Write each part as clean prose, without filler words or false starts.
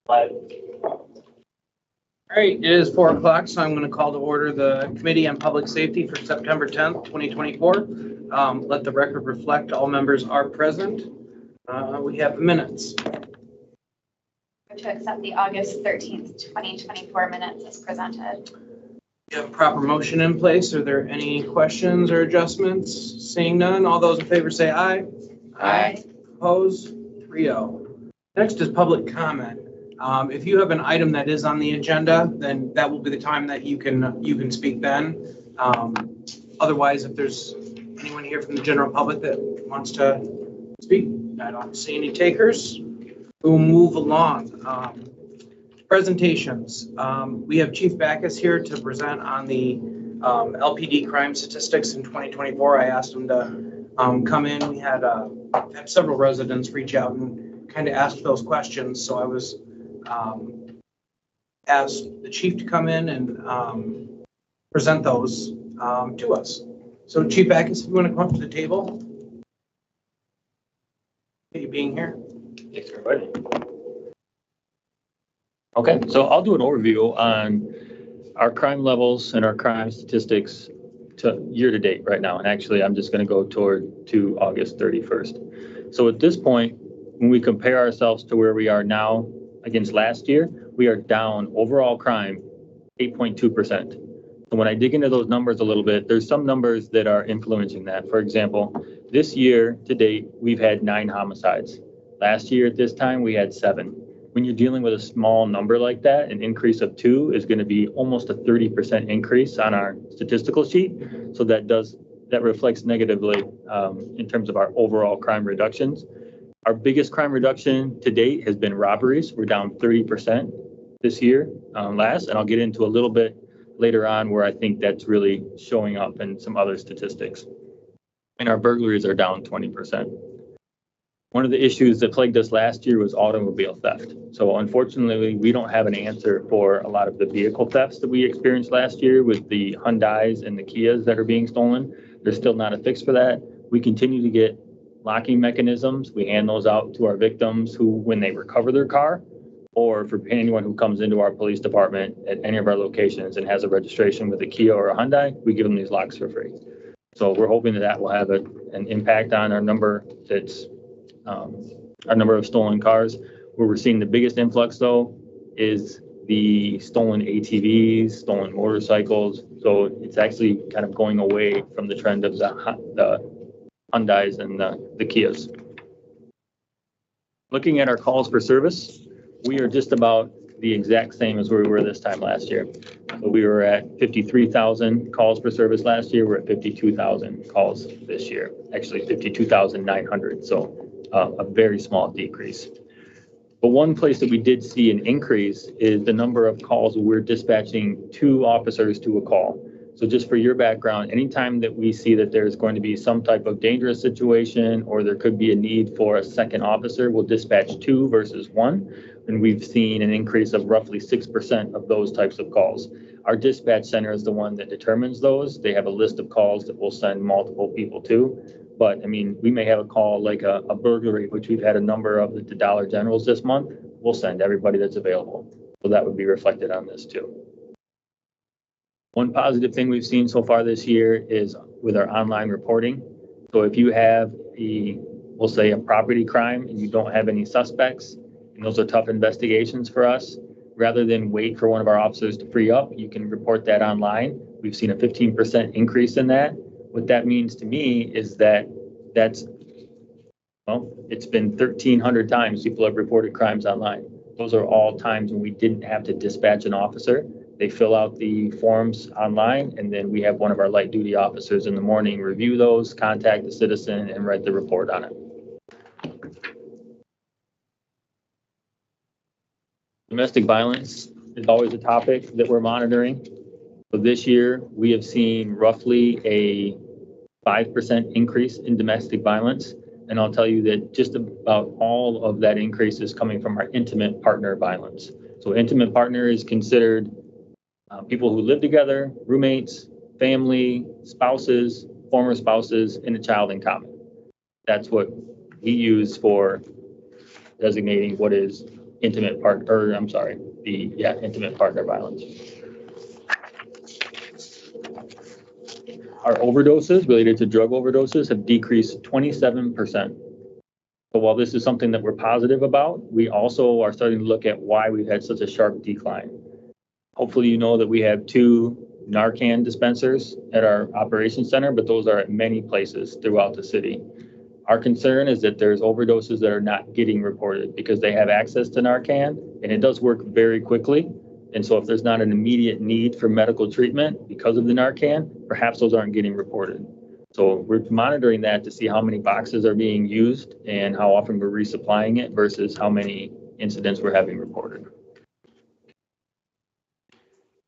All right, it is 4 o'clock, so I'm going to call to order the Committee on Public Safety for September 10th, 2024. Let the record reflect all members are present. We have the minutes. To accept the August 13th, 2024 minutes as presented. You have a proper motion in place. Are there any questions or adjustments? Seeing none, all those in favor say aye. Aye. Opposed? 3-0. Next is public comment. If you have an item that is on the agenda, then that will be the time that you can speak then. Otherwise, if there's anyone here from the general public that wants to speak, I don't see any takers. We'll move along. Presentations. We have Chief Backus here to present on the LPD crime statistics in 2024. I asked him to come in. We had several residents reach out and kind of ask those questions. So I was asked the chief to come in and present those to us. So Chief Backus, if you want to come up to the table. Thank you being here. Thanks, everybody. Okay, so I'll do an overview on our crime levels and our crime statistics to year to date right now. And actually, I'm just going to go to August 31st. So at this point, when we compare ourselves to where we are now against last year, we are down overall crime 8.2%. So when I dig into those numbers a little bit, there's some numbers that are influencing that. For example, this year to date, we've had 9 homicides. Last year at this time, we had 7. When you're dealing with a small number like that, an increase of 2 is going to be almost a 30% increase on our statistical sheet. So that reflects negatively in terms of our overall crime reductions. Our biggest crime reduction to date has been robberies. We're down 30% this year last, and I'll get into a little bit later on where I think that's really showing up in some other statistics. And our burglaries are down 20%. One of the issues that plagued us last year was automobile theft. So unfortunately, we don't have an answer for a lot of the vehicle thefts that we experienced last year with the Hyundais and the Kias that are being stolen. There's still not a fix for that. We continue to get locking mechanisms. We hand those out to our victims who, when they recover their car, or for anyone who comes into our police department at any of our locations and has a registration with a Kia or a Hyundai, we give them these locks for free. So we're hoping that will have an impact on our number our number of stolen cars. Where we're seeing the biggest influx, though, is the stolen ATVs, stolen motorcycles. So it's actually kind of going away from the trend of the Hyundais and the Kias. Looking at our calls for service, we are just about the exact same as where we were this time last year. So we were at 53,000 calls for service last year. We're at 52,000 calls this year, actually 52,900. So a very small decrease. But one place that we did see an increase is the number of calls where we're dispatching 2 officers to a call. So just for your background, anytime that we see that there's going to be some type of dangerous situation or there could be a need for a second officer, we'll dispatch 2 versus 1. And we've seen an increase of roughly 6% of those types of calls. Our dispatch center is the one that determines those. They have a list of calls that we'll send multiple people to. But I mean, we may have a call like a burglary, which we've had a number of at the Dollar Generals this month. We'll send everybody that's available. So that would be reflected on this too. One positive thing we've seen so far this year is with our online reporting. So if you have we'll say a property crime and you don't have any suspects, and those are tough investigations for us, rather than wait for one of our officers to free up, you can report that online. We've seen a 15% increase in that. What that means to me is it's been 1,300 times people have reported crimes online. Those are all times when we didn't have to dispatch an officer. They fill out the forms online, and then we have one of our light duty officers in the morning review those, contact the citizen, and write the report on it. Domestic violence is always a topic that we're monitoring. So this year, we have seen roughly a 5% increase in domestic violence. And I'll tell you that just about all of that increase is coming from our intimate partner violence. So intimate partner is considered people who live together, roommates, family, spouses, former spouses, and a child in common. That's what we use for designating what is intimate partner violence. Our overdoses related to drug overdoses have decreased 27%. So while this is something that we're positive about, we also are starting to look at why we've had such a sharp decline. Hopefully you know that we have 2 Narcan dispensers at our operations center, but those are at many places throughout the city. Our concern is that there's overdoses that are not getting reported because they have access to Narcan and it does work very quickly. And so if there's not an immediate need for medical treatment because of the Narcan, perhaps those aren't getting reported. So we're monitoring that to see how many boxes are being used and how often we're resupplying it versus how many incidents we're having reported.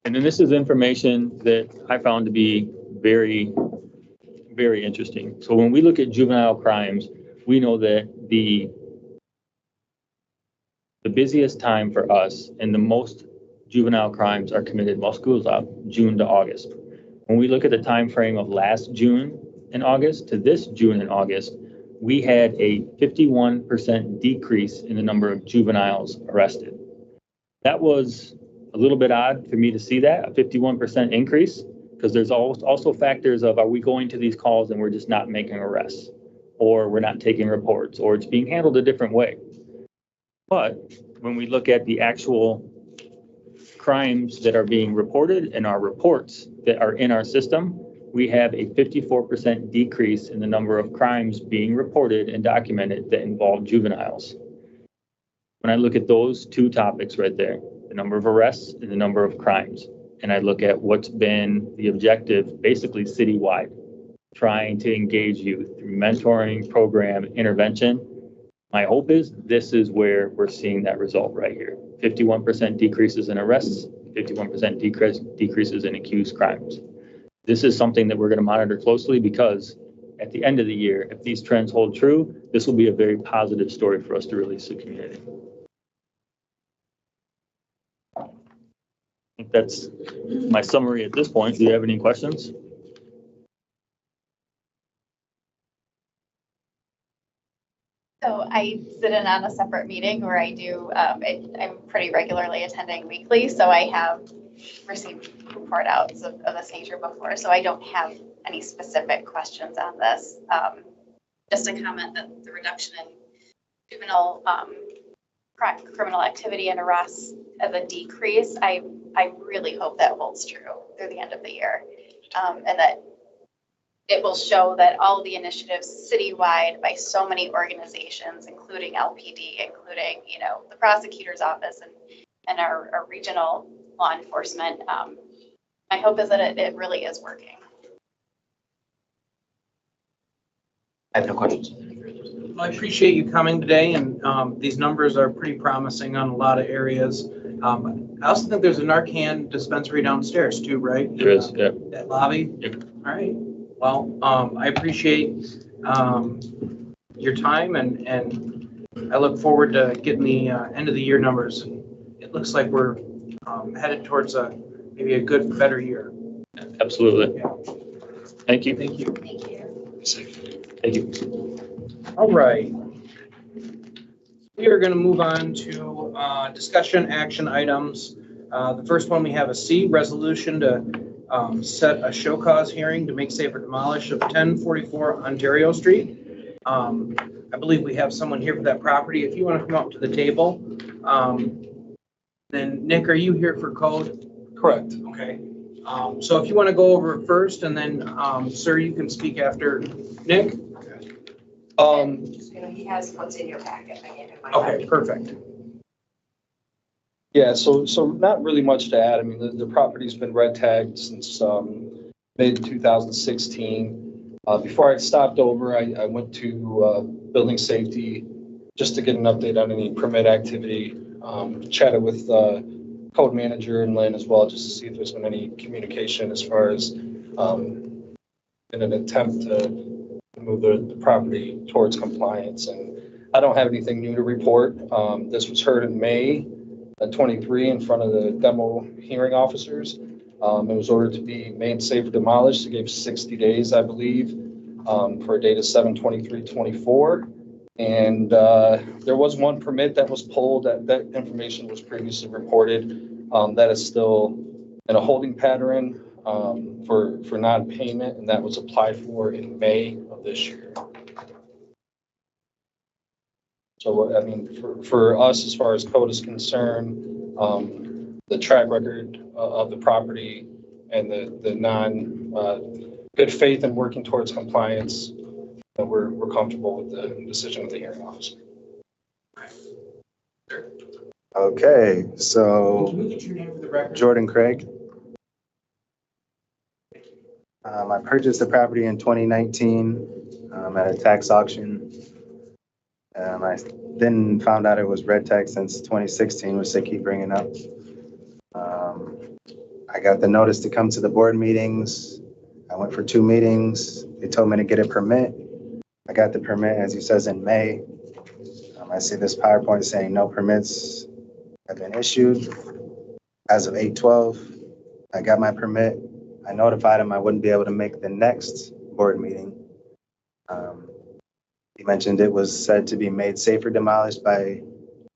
And then this is information that I found to be very, very interesting. So when we look at juvenile crimes, we know that the busiest time for us and the most juvenile crimes are committed while school's out, June to August. When we look at the time frame of last June and August to this June and August, we had a 51% decrease in the number of juveniles arrested. That was a little bit odd for me to see that, a 51% increase, because there's also factors of, are we going to these calls and we're just not making arrests, or we're not taking reports, or it's being handled a different way. But when we look at the actual crimes that are being reported and our reports that are in our system, we have a 54% decrease in the number of crimes being reported and documented that involve juveniles. When I look at those 2 topics right there, the number of arrests and the number of crimes, and I look at what's been the objective, basically citywide, trying to engage youth through mentoring, program, intervention, my hope is this is where we're seeing that result right here. 51% decreases in arrests, 51% decreases in accused crimes. This is something that we're going to monitor closely because at the end of the year, if these trends hold true, this will be a very positive story for us to release to the community. I think that's my summary at this point. Do you have any questions? So I sit in on a separate meeting where I do, I'm pretty regularly attending weekly, so I have received report outs of this nature before, so I don't have any specific questions on this. Just a comment that the reduction in juvenile criminal activity and arrests as a decrease, I really hope that holds true through the end of the year, and that it will show that all the initiatives citywide by so many organizations, including LPD, including, you know, the prosecutor's office and our regional law enforcement. My hope is that it really is working. I have no questions. Well, I appreciate you coming today, and these numbers are pretty promising on a lot of areas. I also think there's a Narcan dispensary downstairs too, right? There is, yeah. That lobby? Yep. All right. Well, I appreciate your time, and I look forward to getting the end of the year numbers. It looks like we're headed towards maybe a good, better year. Absolutely. Yeah. Thank you. Thank you. Thank you. Thank you. All right. We are going to move on to discussion action items. The first one, we have a C, resolution to set a show cause hearing to make safe or demolish of 1044 Ontario Street. I believe we have someone here for that property. If you want to come up to the table. Then Nick, are you here for code? Correct. Okay. So if you want to go over it first, and then sir, you can speak after Nick. He has what's in your packet. Okay, perfect. Yeah, so not really much to add. I mean, the property's been red tagged since mid 2016. Before I stopped over, I went to building safety just to get an update on any permit activity. Chatted with code manager and Lynn as well, just to see if there's been any communication as far as in an attempt to move the property towards compliance. And I don't have anything new to report. This was heard in May 23 in front of the demo hearing officers. It was ordered to be made safe or demolished. It gave 60 days, I believe, for a date of 7/23/24. And there was one permit that was pulled, that information was previously reported. That is still in a holding pattern for non-payment, and that was applied for in May of this year. So, I mean, for us, as far as code is concerned, the track record of the property and the good faith in working towards compliance, we're comfortable with the decision of the hearing officer. Okay, Can so we get your name for the record? Jordan Craig. I purchased the property in 2019 at a tax auction. I then found out it was red tag since 2016, which they keep bringing up. I got the notice to come to the board meetings. I went for 2 meetings. They told me to get a permit. I got the permit, as he says, in May. I see this PowerPoint saying no permits have been issued. As of 8/12, I got my permit. I notified him I wouldn't be able to make the next board meeting. He mentioned it was said to be made safer demolished by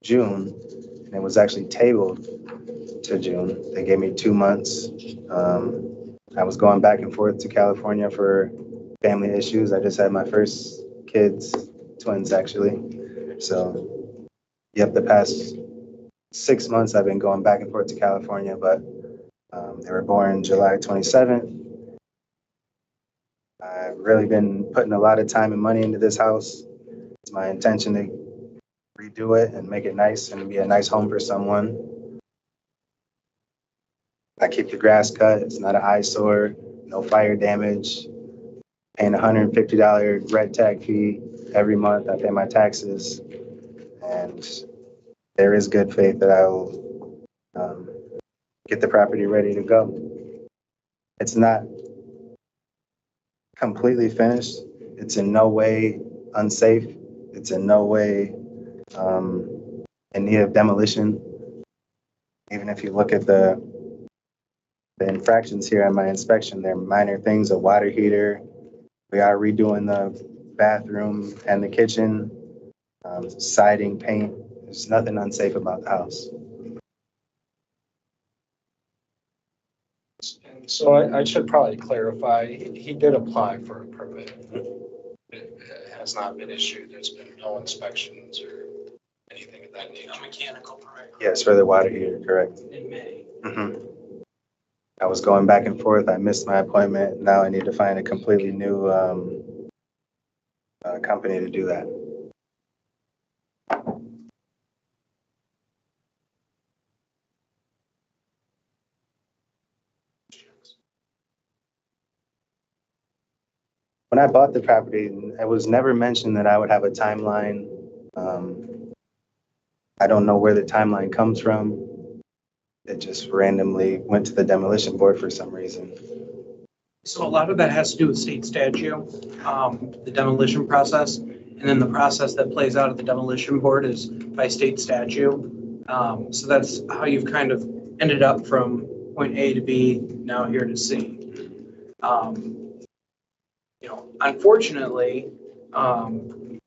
June, and it was actually tabled to June. They gave me 2 months. I was going back and forth to California for family issues. I just had my first kids, twins actually. So, yep, the past 6 months I've been going back and forth to California, but they were born July 27th. I've really been putting a lot of time and money into this house. It's my intention to redo it and make it nice and be a nice home for someone. I keep the grass cut. It's not an eyesore, no fire damage. Paying $150 red tag fee every month. I pay my taxes. And there is good faith that I will get the property ready to go. It's not completely finished. It's in no way unsafe. It's in no way in need of demolition. Even if you look at the infractions here on my inspection, they're minor things, a water heater. We are redoing the bathroom and the kitchen, siding, paint. There's nothing unsafe about the house. And so I should probably clarify, he did apply for a permit. It has not been issued. There's been no inspections or anything of that nature. A mechanical permit. Yes, for the water heater, correct. In May. I was going back and forth. I missed my appointment. Now I need to find a completely new company to do that. When I bought the property, it was never mentioned that I would have a timeline. I don't know where the timeline comes from. It just randomly went to the demolition board for some reason. So a lot of that has to do with state statute, the demolition process. And then the process that plays out at the demolition board is by state statute. So that's how you've kind of ended up from point A to B, now here to C. Unfortunately,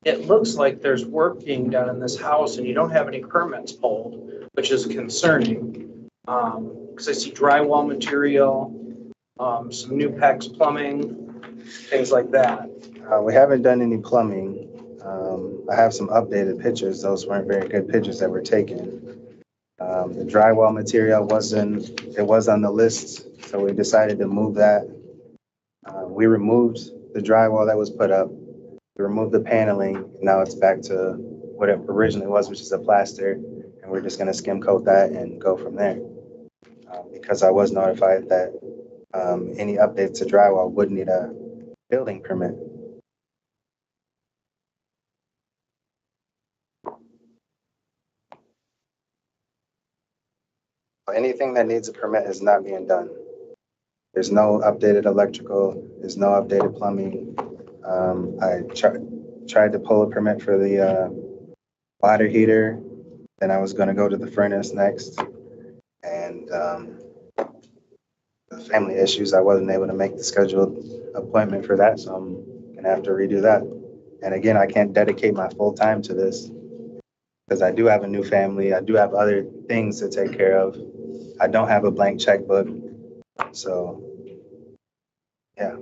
it looks like there's work being done in this house and you don't have any permits pulled, which is concerning. Because I see drywall material, some new PEX plumbing, things like that. We haven't done any plumbing. I have some updated pictures. Those weren't very good pictures that were taken. The drywall material was on the list, so we decided to move that. We removed the drywall that was put up. We removed the paneling. Now it's back to what it originally was, which is a plaster, and we're just going to skim coat that and go from there. Because I was notified that any updates to drywall would need a building permit. Anything that needs a permit is not being done. There's no updated electrical, there's no updated plumbing. I tried to pull a permit for the water heater, then I was gonna go to the furnace next. And the family issues, I wasn't able to make the scheduled appointment for that, so I'm gonna have to redo that. And again, I can't dedicate my full time to this because I do have a new family. I do have other things to take care of. I don't have a blank checkbook. So, yeah.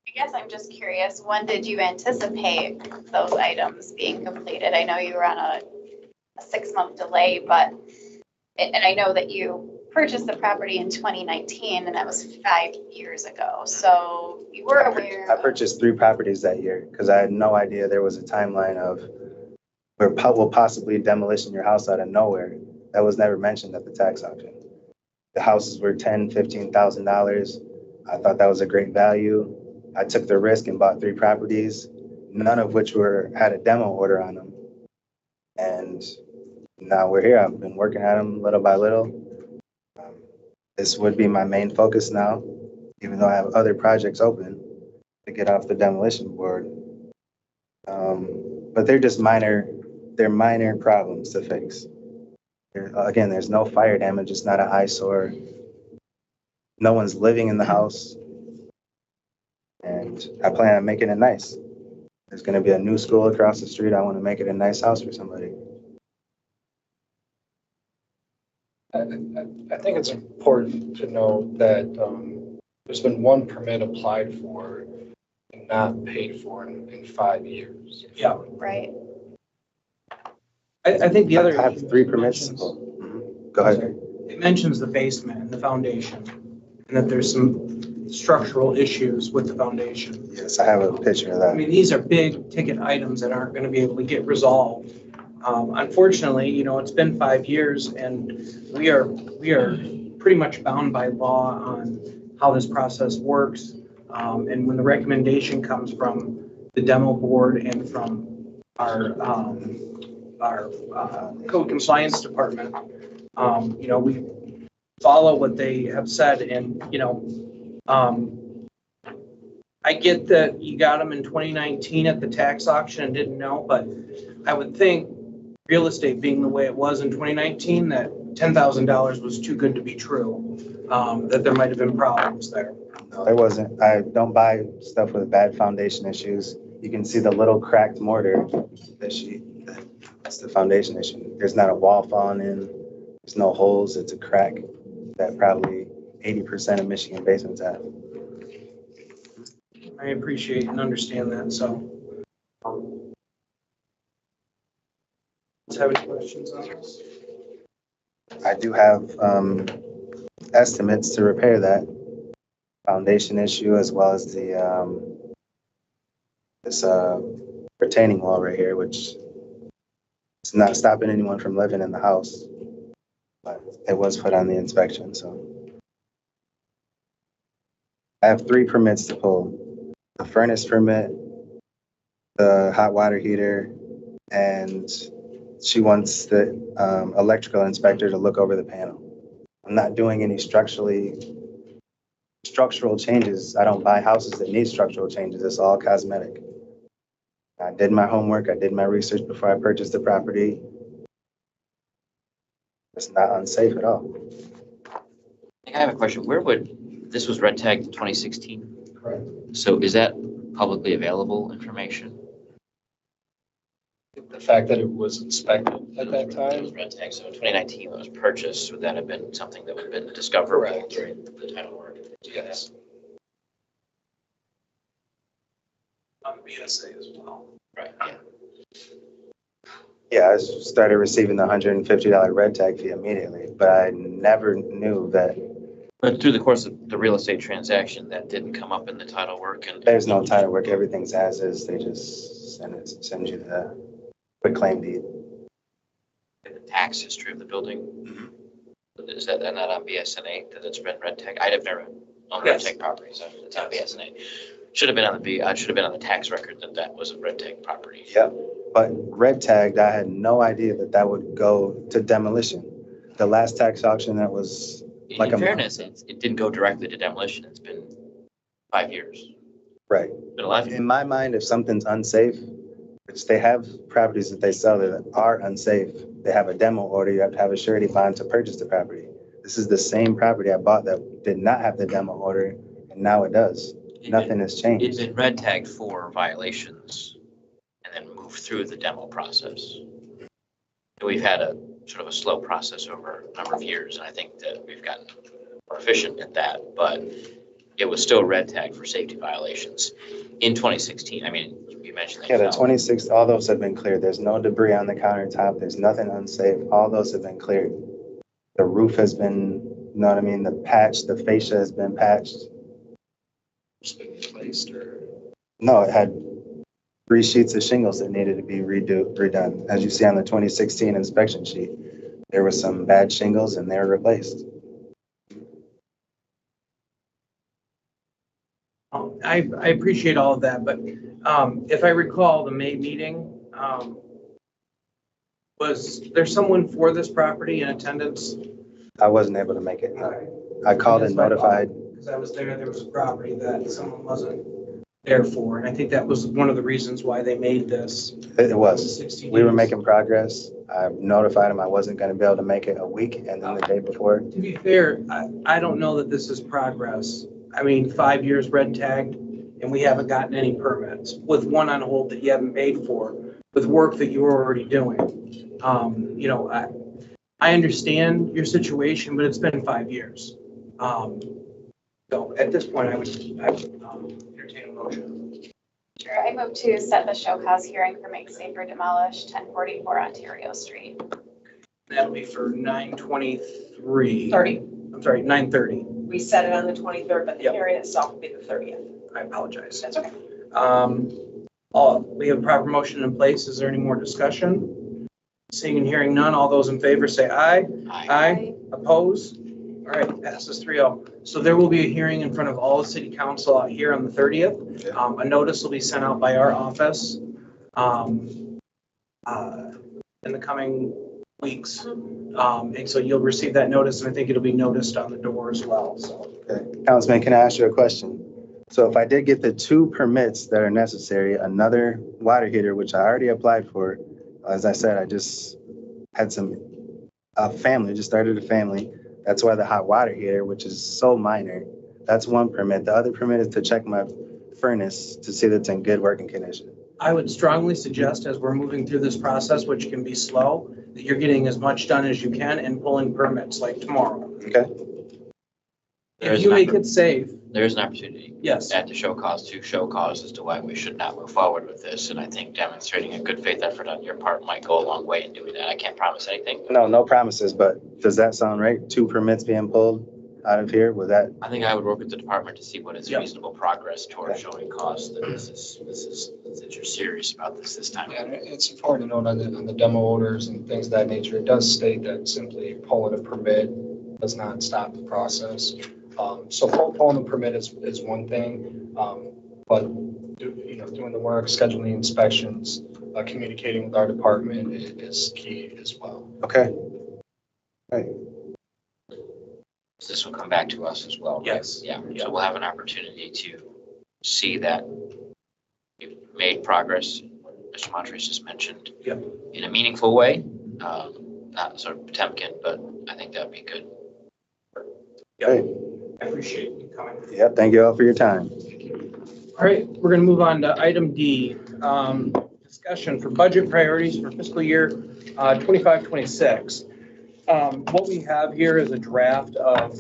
I guess I'm just curious, when did you anticipate those items being completed? I know you were on a 6-month delay, but, and I know that you purchased the property in 2019, and that was 5 years ago. So you were aware. I purchased 3 properties that year because I had no idea there was a timeline of where will possibly demolition your house out of nowhere. That was never mentioned at the tax auction. The houses were $10,000, $15,000. I thought that was a great value. I took the risk and bought 3 properties, none of which had a demo order on them. And now we're here. I've been working at them little by little. This would be my main focus now, even though I have other projects open to get off the demolition board. But they're minor problems to fix. Again, there's no fire damage. It's not an eyesore. No one's living in the house. And I plan on making it nice. There's going to be a new school across the street. I want to make it a nice house for somebody. I think it's important to know that there's been 1 permit applied for and not paid for in 5 years. Yeah. Right. I think the other. I have 3 permits. Go ahead. It mentions the basement and the foundation, and that there's some structural issues with the foundation. Yes, I have a picture of I that. mean, these are big ticket items that aren't going to be able to get resolved. Unfortunately, it's been 5 years, and we are pretty much bound by law on how this process works. And when the recommendation comes from the demo board and from our code compliance department, we follow what they have said. And, I get that you got them in 2019 at the tax auction and didn't know, but I would think real estate being the way it was in 2019, that $10,000 was too good to be true, that there might have been problems there. No, it wasn't. I don't buy stuff with bad foundation issues. You can see the little cracked mortar. That's the foundation issue. There's not a wall falling in. There's no holes. It's a crack that probably 80% of Michigan basements have. I appreciate and understand that, so. Let's have any questions on this? I do have estimates to repair that foundation issue as well as the this retaining wall right here, which is not stopping anyone from living in the house, but it was put on the inspection. So I have 3 permits to pull: the furnace permit, the hot water heater, and she wants the electrical inspector to look over the panel. I'm not doing any structural changes. I don't buy houses that need structural changes. It's all cosmetic. I did my homework. I did my research before I purchased the property. It's not unsafe at all. I have a question. This was red tagged in 2016? Correct. So is that publicly available information? The fact that it was inspected at that It time. was red tagged, so in 2019 when it was purchased, would that have been something that would have been discoverable Correct. during the title work? Yes. On BSA as well. Right, yeah. Yeah, I started receiving the $150 red tag fee immediately, but I never knew that But through the course of the real estate transaction, that didn't come up in the title work and. there's no title work. Everything's as is. They just send you the quick claim deed. The tax history of the building? Is that not on BSNA that it's been red tag? I'd have never owned red Yes. tag property, so it's on BSNA. Should have been on the tax record that was a red tag property. Yeah, but red tagged, I had no idea that would go to demolition. The last tax auction that was like In a month. fairness, it didn't go directly to demolition. It's been 5 years. right. Been a lot. In my mind, if something's unsafe, which they have properties that they sell that are unsafe, they have a demo order, you have to have a surety bond to purchase the property. This is the same property I bought that did not have the demo order, and now it does. It'd Nothing has been changed. red tagged for violations and then moved through the demo process. And we've had a sort of a slow process over a number of years, and I think that we've gotten more efficient at that, but it was still red tagged for safety violations in 2016. I mean, you mentioned that. Yeah, the you know, 26, all those have been cleared. There's no debris on the countertop. There's nothing unsafe. All those have been cleared. The roof has been, you know what I mean? The fascia has been patched. Just been replaced or? No, it had 3 sheets of shingles that needed to be redone. As you see on the 2016 inspection sheet, there were some bad shingles and they were replaced. I appreciate all of that, but if I recall the May meeting, was there someone for this property in attendance? I wasn't able to make it. I called and notified. Because I was there was a property that someone wasn't there for, and I think that was one of the reasons why they made this. It was. 60 We were days. making progress. I notified him I wasn't going to be able to make it a week, and then the day before. To be fair, I don't know that this is progress. I mean, 5 years red tagged, and we haven't gotten any permits, with one on hold that you haven't paid for, with work that you were already doing. You know, I understand your situation, but it's been 5 years. So at this point, I would entertain a motion. Sure, I move to set the show cause hearing for Make Safer Demolish, 1044 Ontario Street. That'll be for 9/23. 30. I'm sorry, 9/30. We set it on the 23rd, but the Yep. hearing itself will be the 30th. I apologize. That's okay. We have a proper motion in place. Is there any more discussion? Seeing and hearing none, all those in favor say aye. Aye. Oppose? All right, passes 3-0. So there will be a hearing in front of all the city council out here on the 30th. A notice will be sent out by our office in the coming weeks. And so you'll receive that notice, and I think it'll be noticed on the door as well, so. Okay. Councilman, can I ask you a question? So if I did get the 2 permits that are necessary, another water heater, which I already applied for, as I said, I just had just started a family. That's why the hot water heater, which is so minor, that's one permit. The other permit is to check my furnace to see that it's in good working condition. I would strongly suggest, as we're moving through this process, which can be slow, that you're getting as much done as you can and pulling permits like tomorrow. Okay? If you make it safe, There is an opportunity yes. at the show cause to show cause as to why we should not move forward with this. And I think demonstrating a good faith effort on your part might go a long way in doing that. I can't promise anything. No promises, but does that sound right? 2 permits being pulled out of here? Was that, I think I would work with the department to see what is Yep. reasonable progress toward Okay. showing cause that that you're serious about this time. Yeah, and it's important to note on the demo orders and things of that nature, it does state that simply pulling a permit does not stop the process. So pulling a permit is one thing, but doing the work, scheduling inspections, communicating with our department is key as well. okay? Right. This will come back to us as well. right? Yes. Yeah, so we'll have an opportunity to see that you've made progress, what Mr. Montres just mentioned. Yep. In a meaningful way, not sort of Potemkin, but I think that'd be good. Great. I appreciate you coming. Yep, thank you all for your time. All right, we're going to move on to item D, discussion for budget priorities for fiscal year 25-26. What we have here is a draft of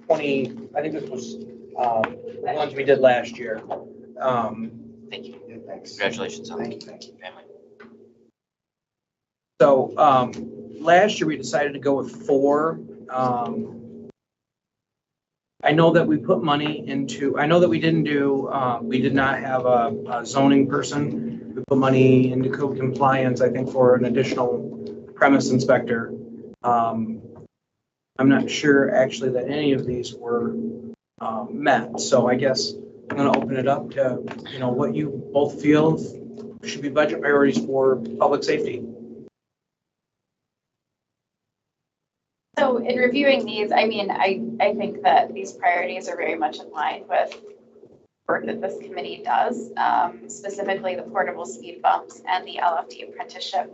20, I think this was the ones we did last year. Thank you. Yeah, thanks. Congratulations on Thank the you. family. So last year we decided to go with 4. I know that we put money into, I know that we didn't do, we did not have a zoning person. We put money into code compliance, I think, for an additional premise inspector. I'm not sure actually that any of these were met. So I guess I'm going to open it up to, what you both feel should be budget priorities for public safety. So in reviewing these, I mean, I think that these priorities are very much in line with work that this committee does, specifically the portable speed bumps and the LFT apprenticeship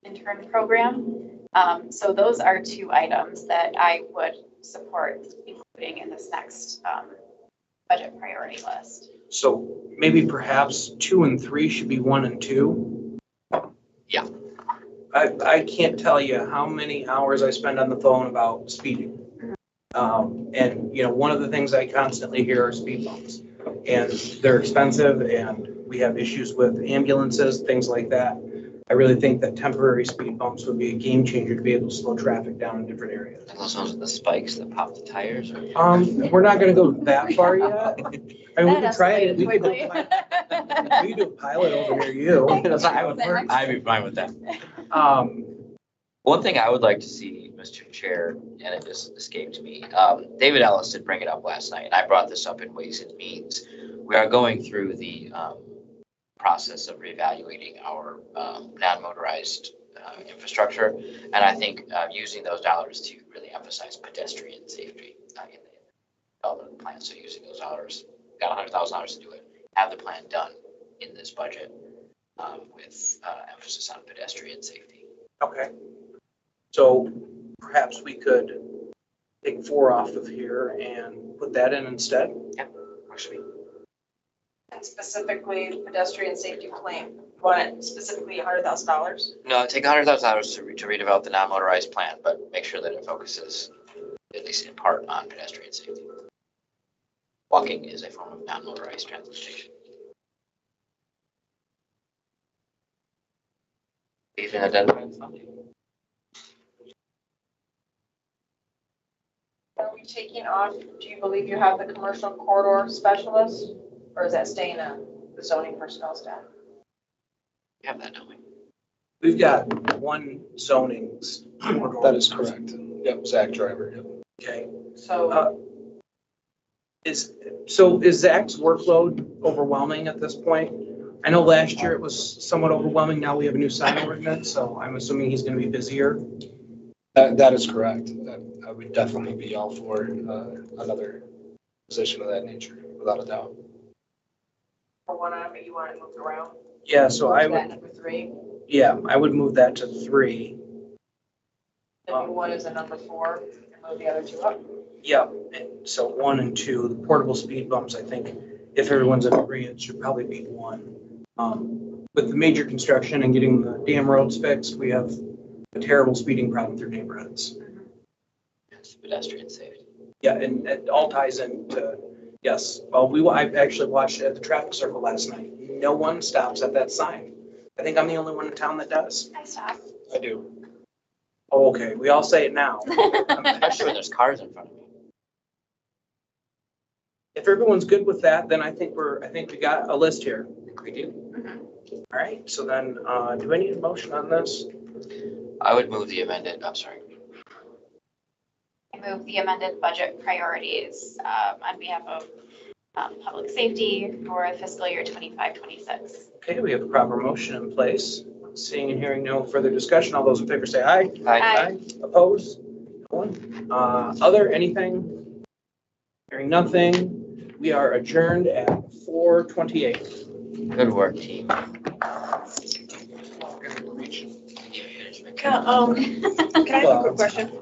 intern program. So those are 2 items that I would support including in this next budget priority list. So maybe perhaps 2 and 3 should be 1 and 2. Yeah. I can't tell you how many hours I spend on the phone about speeding. And, you know, one of the things I constantly hear are speed bumps. And they're expensive and we have issues with ambulances, things like that. I really think that temporary speed bumps would be a game changer to be able to slow traffic down in different areas. And those ones with the spikes that pop the tires or? We're not gonna go that far yet. I mean, we That could try it. escalated We could do quickly. we could do a pilot over near you. I would, I'd be fine with that. Um, One thing I would like to see, Mr. Chair, and it just escaped me, David Ellis did bring it up last night, and I brought this up in Ways and Means. We are going through the process of reevaluating our non-motorized infrastructure, and I think using those dollars to really emphasize pedestrian safety in the development plan. So using those dollars, got $100,000 to do it, have the plan done in this budget with emphasis on pedestrian safety. okay. So perhaps we could take 4 off of here and put that in instead. Works for me. And specifically pedestrian safety plan, you want it specifically $100,000? No, take $100,000 to redevelop the non-motorized plan, but make sure that it focuses, at least in part, on pedestrian safety. Walking is a form of non-motorized transportation. Even identified funding. Are we taking off, do you believe you have the commercial corridor specialist? Or is that staying the zoning personnel staff? We have that, don't we? We've got 1 zoning. That is correct. Yep, Zach Driver, yep. Okay. So Is Zach's workload overwhelming at this point? I know last year it was somewhat overwhelming. Now we have a new sign ordinance, so I'm assuming he's going to be busier. That is correct. I would definitely be all for another position of that nature, without a doubt. for one item, you want it moved around? Yeah, so I Is that would, number 3? yeah, I would move that to 3. The new one is a number 4, and move the other 2 up. Yeah, and so 1 and 2, the portable speed bumps, I think, if everyone's in agreement, should probably be 1. With the major construction and getting the damn roads fixed, we have a terrible speeding problem through neighborhoods. It's pedestrian safety. Yeah, and it all ties into, yes, well, I actually watched it at the traffic circle last night. No one stops at that sign. I think I'm the only one in town that does. I stop. I do. Oh, okay, we all say it now. Especially when there's cars in front of me. If everyone's good with that, then I think we got a list here. I think we do. All right, so then, do I need a motion on this? I would move the amended, I'm sorry. I move the amended budget priorities on behalf of public safety for fiscal year 25-26. Okay, we have a proper motion in place. Seeing and hearing no further discussion, all those in favor say aye. Aye. Opposed? No one? Other, anything? Hearing nothing, we are adjourned at 4:28. Good work, team. Can I ask a quick question?